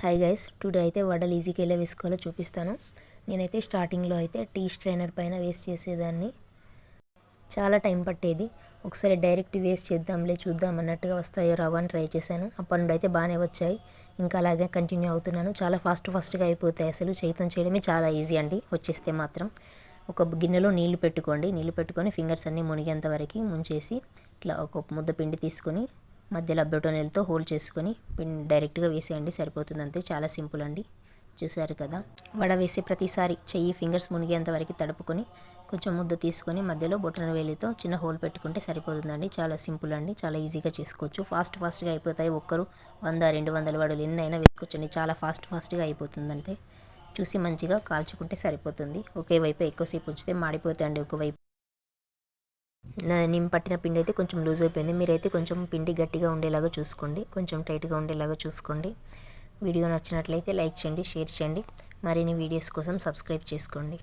Hi guys, today అయితే వడలు ఈజీగా ఎలా వేసుకోవాలో చూపిస్తాను. నేనైతే స్టార్టింగ్లో అయితే టీ స్ట్రైనర్ పైన వేస్ట్ చేసేదాన్ని. చాలా టైం పట్టేది. ఒకసారి డైరెక్ట్ వేస్ట్ చేద్దాంలే చూద్దాం అన్నట్టుగా వస్తాయో రావో అని ట్రై చేశాను. అప్పటి నుండి అయితే బాగానే వచ్చాయి. ఇంకా అలాగే కంటిన్యూ అవుతున్నాను. చాలా ఫాస్ట్గా అయిపోతాయి. అసలు చేతితో చేయడమే చాలా ఈజీ అండి. వచ్చేస్తే మాత్రం ఒక గిన్నెలో నీళ్లు పెట్టుకోండి. నీళ్లు పెట్టుకొని ఫింగర్స్ అన్నీ మునిగేంత వరకు ముంచేసి ఇట్లా ఒక ముద్ద పిండి తీసుకొని మధ్యలో బొటనవేలుతో హోల్డ్ చేసుకొని డైరెక్ట్గా వేసేయండి, సరిపోతుంది అంతే. చాలా సింపుల్ అండి. చూసారు కదా, వడ వేసే ప్రతిసారి చెయ్యి ఫింగర్స్ మునిగేంత వరకు తడుపుకొని కొంచెం ముద్ద తీసుకొని మధ్యలో బొటనవేలితో చిన్న హోల్ పెట్టుకుంటే సరిపోతుందండి. చాలా సింపుల్ అండి. చాలా ఈజీగా చేసుకోవచ్చు. ఫాస్ట్గా అయిపోతాయి. ఒక్కరు 100-200 వడలు ఎన్నైనా వేసుకోవచ్చండి. చాలా ఫాస్ట్గా అయిపోతుంది అంతే. చూసి మంచిగా కాల్చుకుంటే సరిపోతుంది. ఒకే వైపు ఎక్కువసేపు ఉంచితే మాడిపోతాయండి. ఒకవైపు నేను పట్టిన పిండి అయితే కొంచెం లూజ్ అయిపోయింది. మీరైతే కొంచెం పిండి గట్టిగా ఉండేలాగా చూసుకోండి, కొంచెం టైట్గా ఉండేలాగా చూసుకోండి. వీడియో నచ్చినట్లయితే లైక్ చేయండి, షేర్ చేయండి. మరిన్ని వీడియోస్ కోసం సబ్స్క్రైబ్ చేసుకోండి.